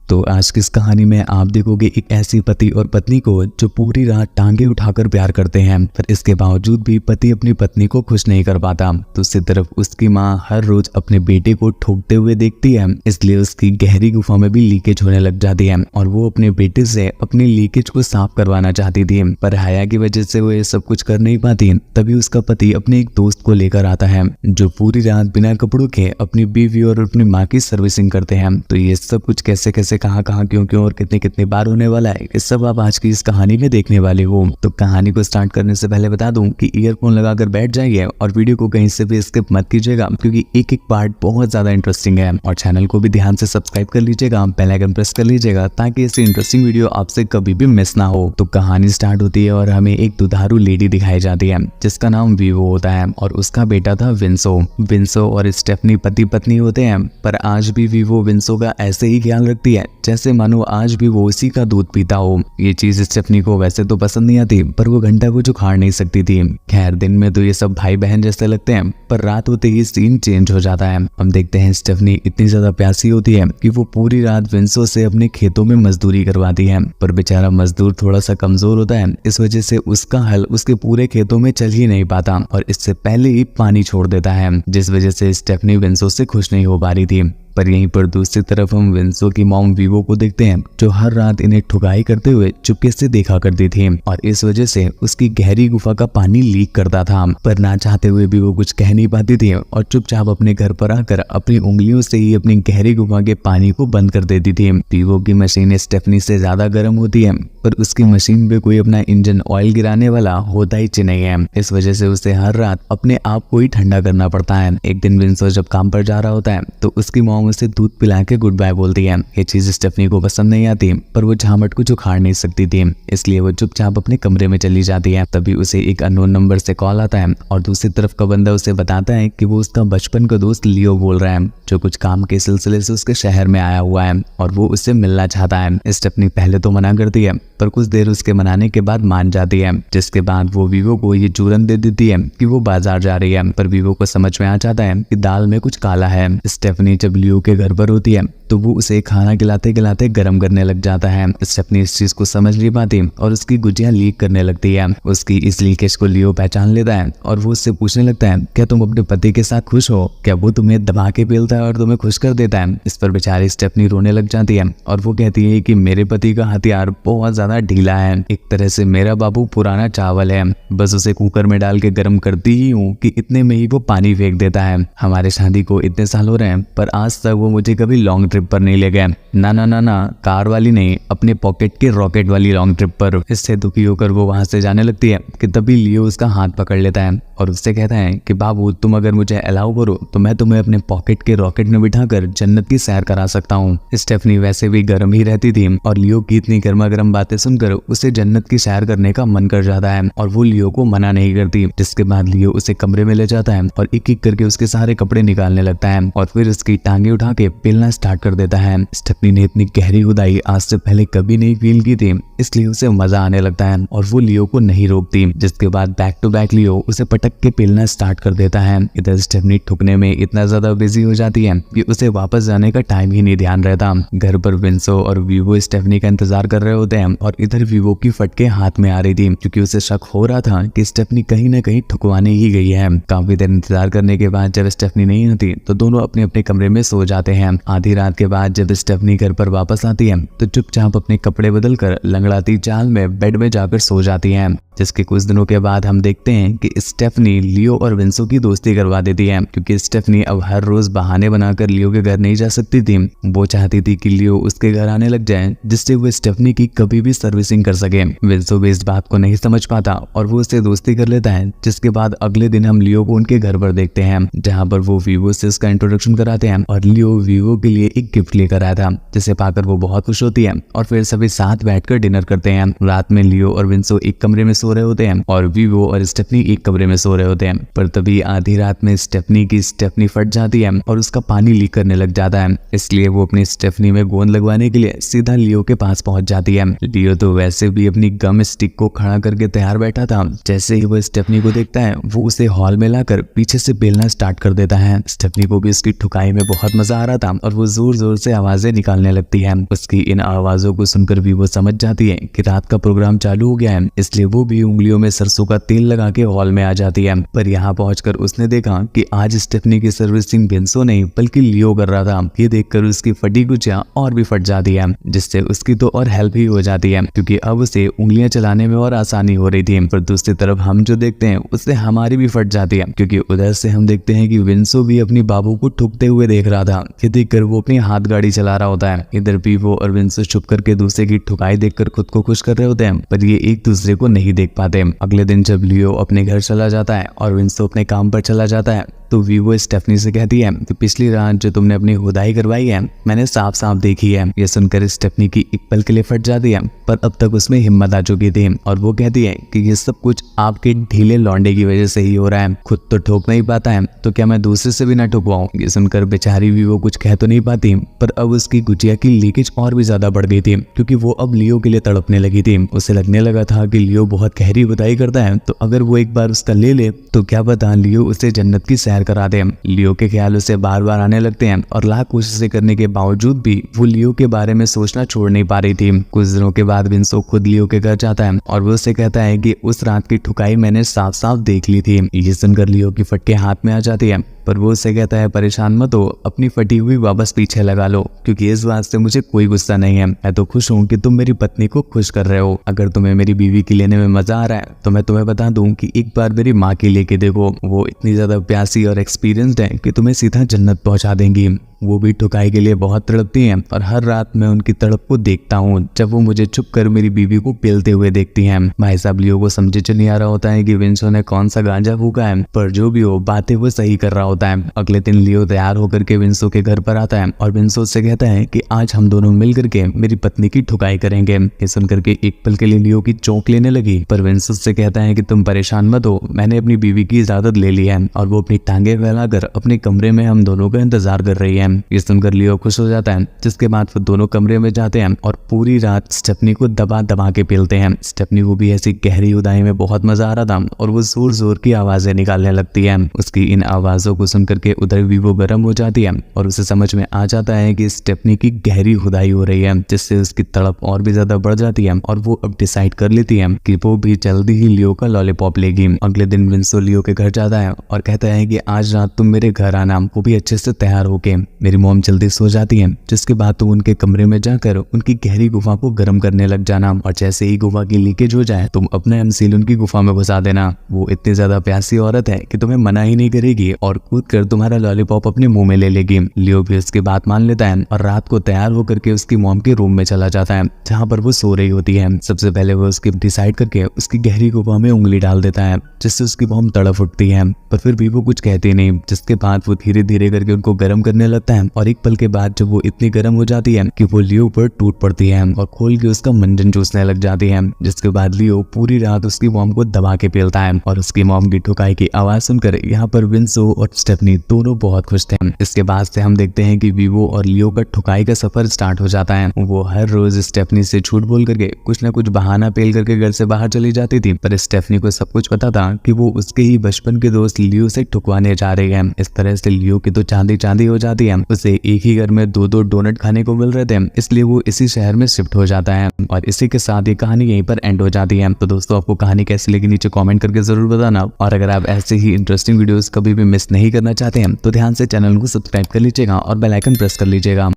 तो आज की इस कहानी में आप देखोगे एक ऐसी पति और पत्नी को जो पूरी रात टांगे उठाकर प्यार करते हैं, पर इसके बावजूद भी पति अपनी पत्नी को खुश नहीं कर पाता। दूसरी तरफ उसकी माँ हर रोज अपने बेटे को ठोकते हुए देखती है, इसलिए उसकी गहरी गुफा में भी लीकेज होने लग जाती है और वो अपने बेटे से अपनी लीकेज को साफ करवाना चाहती थी, पर हया की वजह से वो ये सब कुछ कर नहीं पाती। तभी उसका पति अपने एक दोस्त को लेकर आता है जो पूरी रात बिना कपड़ों के अपनी बीवी और अपनी माँ की सर्विसिंग करते हैं। तो ये सब कुछ कैसे कैसे कहाँ कहाँ क्यों क्यों और कितने कितने बार होने वाला है, ये सब आप आज की इस कहानी में देखने वाले हो। तो कहानी को स्टार्ट करने से पहले बता दूं कि ईयरफोन लगाकर बैठ जाइए और वीडियो को कहीं से भी स्किप मत कीजिएगा, क्योंकि एक एक पार्ट बहुत ज्यादा इंटरेस्टिंग है। और चैनल को भी ध्यान से सब्सक्राइब कर लीजिएगा, बेल आइकन प्रेस कर लीजिएगा ताकि ऐसी इंटरेस्टिंग वीडियो आपसे कभी भी मिस ना हो। तो कहानी स्टार्ट होती है और हमें एक दुधारू लेडी दिखाई जाती है जिसका नाम वीवो होता है और उसका बेटा था विंसो। विंसो और स्टेफनी पति पत्नी होते हैं, पर आज भी वीवो विंसो का ऐसे ही ख्याल रखती है जैसे मानो आज भी वो उसी का दूध पीता हो। ये चीज स्टेफनी को वैसे तो पसंद नहीं आती, पर वो घंटा को उखाड़ नहीं सकती थी। खैर दिन में तो ये सब भाई बहन जैसे लगते हैं, पर रात होते ही सीन चेंज हो जाता है। हम देखते हैं स्टेफनी इतनी ज्यादा प्यासी होती है कि वो पूरी रात विंसो से अपने खेतों में मजदूरी करवाती है, पर बेचारा मजदूर थोड़ा सा कमजोर होता है, इस वजह से उसका हल उसके पूरे खेतों में चल ही नहीं पाता और इससे पहले ही पानी छोड़ देता है, जिस वजह से स्टेफनी विंसो से खुश नहीं हो पा रही थी। पर यहीं पर दूसरी तरफ हम विंसो की मॉम वीवो को देखते हैं जो हर रात इन्हें ठुकाई करते हुए चुपके से देखा करती थी और इस वजह से उसकी गहरी गुफा का पानी लीक करता था, पर ना चाहते हुए भी वो कुछ कह नहीं पाती थी और चुपचाप अपने घर पर आकर अपनी उंगलियों से ही अपनी गहरी गुफा के पानी को बंद कर देती थी। वीवो की मशीन स्टेफनी से ज्यादा गर्म होती है, पर उसकी मशीन पे कोई अपना इंजन ऑयल गिराने वाला होता ही नहीं है, इस वजह से उसे हर रात अपने आप को ही ठंडा करना पड़ता है। एक दिन विंसो जब काम पर जा रहा होता है तो उसकी मॉम उसे दूध पिला के गुड बाय बोलती है। ये चीज स्टेफनी को पसंद नहीं आती, पर वो झामट को उखाड़ नहीं सकती थी, इसलिए वो चुपचाप अपने कमरे में चली जाती है। तभी उसे एक अननोन नंबर से कॉल आता है और दूसरी तरफ का बंदा उसे बताता है कि वो उसका बचपन का दोस्त लियो बोल रहा है जो कुछ काम के सिलसिले से उसके शहर में आया हुआ है और वो उससे मिलना चाहता है। स्टेफनी पहले तो मना करती है, पर कुछ देर उसके मनाने के बाद मान जाती है, जिसके बाद वो वीवो को ये चूरन दे देती है कि वो बाजार जा रही है। पर वीवो को समझ में आ जाता है कि दाल में कुछ काला है। स्टेफनी जब लियो के घर पर होती है तो वो उसे खाना खिलाते खिलाते गर्म करने लग जाता है। स्टेफनी इस चीज को समझ नहीं पाती और उसकी गुजिया लीक करने लगती है। उसकी इस लीकेज को लियो पहचान लेता है और वो उससे पूछने लगता है, क्या तुम अपने पति के साथ खुश हो? क्या वो तुम्हें दबा के पीलता है और तुम्हें खुश कर देता है? इस पर बेचारी स्टेफनी रोने लग जाती है और वो कहती है कि मेरे पति का हथियार बहुत ज्यादा ढीला है, एक तरह से मेरा बाबू पुराना चावल है, बस उसे कुकर में डाल के गर्म करती ही हूँ कि इतने में ही वो पानी फेंक देता है। हमारे शादी को इतने साल हो रहे हैं, पर आज तक वो मुझे कभी लॉन्ग ट्रिप पर नहीं ले गए। ना ना ना ना, कार वाली नहीं, अपने पॉकेट की रॉकेट वाली लॉन्ग ट्रिप पर। इससे दुखी होकर वो वहां से जाने लगती है कि तभी लियो उसका हाथ पकड़ लेता है और उससे कहता है कि बाबू तुम अगर मुझे अलाउ करो तो मैं तुम्हें अपने पॉकेट के रॉकेट में बिठाकर जन्नत की सैर करा सकता हूँ। स्टेफनी वैसे भी गर्म ही रहती थी और लियो की इतनी गर्मा गर्म बातें सुनकर उसे जन्नत की सैर करने का मन कर जाता है और वो लियो को मना नहीं करती, जिसके बाद लियो उसे कमरे में ले जाता है और एक एक करके उसके सारे कपड़े निकालने लगता है और फिर उसकी टांगे उठा के पेलना स्टार्ट कर देता है। स्टेफनी ने इतनी गहरी खुदाई आज से पहले कभी नहीं फील की थी, इसलिए उसे मजा आने लगता है और वो लियो को नहीं रोकती, जिसके बाद बैक टू बैक लियो उसे पटक के पेलना स्टार्ट कर देता है। इधर स्टेफनी ठुकने में इतना ज्यादा बिजी हो जाती है कि उसे वापस जाने का टाइम ही नहीं ध्यान रहता। घर पर विंसो और वीवो स्टेफनी का इंतजार कर रहे होते हैं और इधर वीवो की फटके हाथ में आ रही थी, क्योंकि उसे शक हो रहा था कि स्टेफनी कहीं ना कहीं ठुकवाने ही गई है। काफी देर इंतजार करने के बाद जब स्टेफनी नहीं होती तो दोनों अपने अपने कमरे में सो जाते हैं। आधी रात के बाद जब स्टेफनी घर पर वापस आती है तो चुपचाप अपने कपड़े बदलकर लंगड़ाती चाल में बेड में जाकर सो जाती है। जिसके कुछ दिनों के बाद हम देखते हैं कि स्टेफनी लियो और विंसो की दोस्ती करवा देती है, क्योंकि स्टेफनी अब हर रोज बहाने बनाकर लियो के घर नहीं जा सकती थी। वो चाहती थी कि लियो उसके घर आने लग जाए, जिससे वो स्टेफनी की कभी भी सर्विसिंग कर सके। विंसो भी इस बात को नहीं समझ पाता और वो उससे दोस्ती कर लेता है, जिसके बाद अगले दिन हम लियो को उनके घर पर देखते हैं, जहाँ पर वो वीवो से उसका इंट्रोडक्शन कराते हैं और लियो वीवो के लिए एक गिफ्ट लेकर आया था, जिसे पाकर वो बहुत खुश होती है और फिर सभी साथ बैठकर डिनर करते हैं। रात में लियो और विंसो एक कमरे में सो रहे होते हैं और वीवो और स्टेफनी एक कमरे में सो रहे होते हैं, पर तभी आधी रात में स्टेफनी की स्टेफनी फट जाती है और उसका पानी लीक करने लग जाता है, इसलिए वो अपनी स्टेफनी में गोंद लगवाने के लिए सीधा लियो के पास पहुंच जाती है। लियो तो वैसे भी अपनी गम स्टिक को खड़ा करके तैयार बैठा था। जैसे ही वो स्टेफनी को देखता है वो उसे हॉल में लाकर पीछे से बेलना स्टार्ट कर देता है। स्टेफनी को भी उसकी ठुकाई में बहुत मजा आ रहा था और वो जोर जोर से आवाजें निकालने लगती है। उसकी इन आवाजों को सुनकर भी वो समझ जाती है कि रात का प्रोग्राम चालू हो गया है, इसलिए वो भी उंगलियों में सरसों का तेल लगा के हॉल में आ जाती है। पर यहाँ पहुंचकर उसने देखा कि आज स्टेफनी की सर्विसिंग विंसो नहीं बल्कि लियो कर रहा था। ये देखकर उसकी फटी गुजिया और भी फट जाती है, जिससे उसकी तो और हेल्प ही हो जाती है क्योंकि अब उसे उंगलियां चलाने में और आसानी हो रही थी। पर दूसरी तरफ हम जो देखते हैं उससे हमारी भी फट जाती है क्योंकि उधर से हम देखते हैं कि विंसो भी अपनी बाबू को ठुकते हुए देख रहा था। ये देखकर वो अपनी हाथ गाड़ी चला रहा होता है। इधर भी वो और विंसो छुप करके दूसरे की ठुकाई देखकर खुद को खुश कर रहे होते हैं, पर ये एक दूसरे को नहीं देख पाते। अगले दिन जब लियो अपने घर चला जाता है और विंसो अपने काम पर चला जाता है तो वीवो स्टेफनी से कहती है कि पिछली रात जो तुमने अपनी खुदाई करवाई है मैंने साफ साफ देखी है। ये सुनकर स्टेफनी की एक पल के लिए फट जाती है, पर अब तक उसमें हिम्मत आ चुकी थी और वो कहती है कि ये सब कुछ आपके ढीले लौंडे की वजह से ही हो रहा है। खुद तो ठोक नहीं पाता है तो क्या मैं दूसरे से भी ना ठुकवाऊं। ये सुनकर बेचारी वीवो कुछ कह तो नहीं पाती, पर अब उसकी गुजिया की लीकेज और भी ज्यादा बढ़ गई थी क्योंकि वो अब लियो के लिए तड़पने लगी थी। उसे लगने लगा था कि लियो बहुत गहरी खुदाई करता है, तो अगर वो एक बार उसका ले ले तो क्या पता लियो उसे जन्नत की सैर करा दे। लियो के ख्याल उसे बार बार आने लगते हैं और लाख कोशिशें करने के बावजूद भी वो लियो के बारे में सोचना छोड़ नहीं पा रही थी। कुछ दिनों के बाद विंसो खुद लियो के घर जाता है और वो उसे कहता है कि उस रात की ठुकाई मैंने साफ साफ देख ली थी। ये सुनकर लियो की फटके हाथ में आ जाती है, पर वो उसे कहता है परेशान मत हो, अपनी फटी हुई वापस पीछे लगा लो क्योंकि इस बात से मुझे कोई गुस्सा नहीं है। मैं तो खुश हूँ कि तुम मेरी पत्नी को खुश कर रहे हो। अगर तुम्हें मेरी बीवी की लेने में मजा आ रहा है तो मैं तुम्हें बता दूं कि एक बार मेरी माँ की लेके देखो, वो इतनी ज्यादा प्यासी और एक्सपीरियंस्ड है कि तुम्हें सीधा जन्नत पहुंचा देंगी। वो भी ठुकाई के लिए बहुत तड़पती हैं और हर रात मैं उनकी तड़प को देखता हूँ जब वो मुझे छुप कर मेरी बीवी को पेलते हुए देखती हैं। भाई साहब लियो को समझे चल नहीं आ रहा होता है कि विंसो ने कौन सा गांजा फूका है, पर जो भी हो बातें वो सही कर रहा होता है। अगले दिन लियो तैयार होकर के विंसो के घर पर आता है और विंसो से कहता है कि आज हम दोनों मिल करके मेरी पत्नी की ठुकाई करेंगे। ये सुनकर के एक पल के लिए लियो की चौंक लेने लगी, पर विंसो से कहता है कि तुम परेशान मत हो, मैंने अपनी बीवी की इजाजत ले ली है और वो अपनी टांगे फैलाकर अपने कमरे में हम दोनों का इंतजार कर रही है। ये सुनकर लियो खुश हो जाता है, जिसके बाद वो दोनों कमरे में जाते हैं और पूरी रात स्टेफनी को दबा दबा के पेलते हैं। स्टेफनी को भी ऐसी गहरी खुदाई में बहुत मजा आ रहा था और वो जोर जोर की आवाजें निकालने लगती है। उसकी इन आवाजों को सुनकर के उधर भी वो गर्म हो जाती है और उसे समझ में आ जाता है कि स्टेफनी की गहरी खुदाई हो रही है, जिससे उसकी तड़प और भी ज्यादा बढ़ जाती है और वो अब डिसाइड कर लेती है कि वो भी जल्दी ही लियो का लॉलीपॉप लेगी। अगले दिन विंसो लियो के घर जाता है और कहता है कि आज रात तुम मेरे घर आना, वो भी अच्छे से तैयार होके। मेरी मॉम जल्दी सो जाती है, जिसके बाद तुम उनके कमरे में जाकर उनकी गहरी गुफा को गर्म करने लग जाना और जैसे ही गुफा की लीकेज हो जाए तुम अपना एमसील उनकी गुफा में घुसा देना। वो इतनी ज्यादा प्यासी औरत है कि तुम्हें मना ही नहीं करेगी और कूद कर तुम्हारा लॉलीपॉप अपने मुंह में ले लेगी। लियो भी उसकी बात मान लेता है और रात को तैयार होकर के उसकी मॉम के रूम में चला जाता है जहाँ पर वो सो रही होती है। सबसे पहले वो उसकी डिसाइड करके उसकी गहरी गुफा में उंगली डाल देता है, जिससे उसकी मॉम तड़प उठती है, पर फिर भी वो कुछ कहती नहीं। जिसके बाद वो धीरे धीरे करके उनको गर्म करने लगता है और एक पल के बाद जब वो इतनी गर्म हो जाती है कि वो लियो पर टूट पड़ती है और खोल के उसका मंजन चूसने लग जाती है। जिसके बाद लियो पूरी रात उसकी मॉम को दबा के पेलता है और उसकी मॉम की ठुकाई की आवाज सुनकर यहाँ पर विंसो और स्टेफनी दोनों बहुत खुश थे। इसके बाद से हम देखते हैं कि वीवो और लियो का ठुकाई का सफर स्टार्ट हो जाता है। वो हर रोज स्टेफनी से झूठ बोल करके कुछ न कुछ बहाना पेल करके घर से बाहर चली जाती थी, पर स्टेफनी को सब कुछ पता था कि वो उसके ही बचपन के दोस्त लियो से ठुकवाने जा रही है। इस तरह से लियो की तो चांदी चांदी हो जाती है। उसे एक ही घर में दो दो डोनट खाने को मिल रहे थे, इसलिए वो इसी शहर में शिफ्ट हो जाता है और इसी के साथ ये कहानी यहीं पर एंड हो जाती है। तो दोस्तों आपको कहानी कैसी लगी नीचे कमेंट करके जरूर बताना, और अगर आप ऐसे ही इंटरेस्टिंग वीडियोस कभी भी मिस नहीं करना चाहते हैं तो ध्यान से चैनल को सब्सक्राइब कर लीजिएगा और बेल आइकन प्रेस कर लीजिएगा।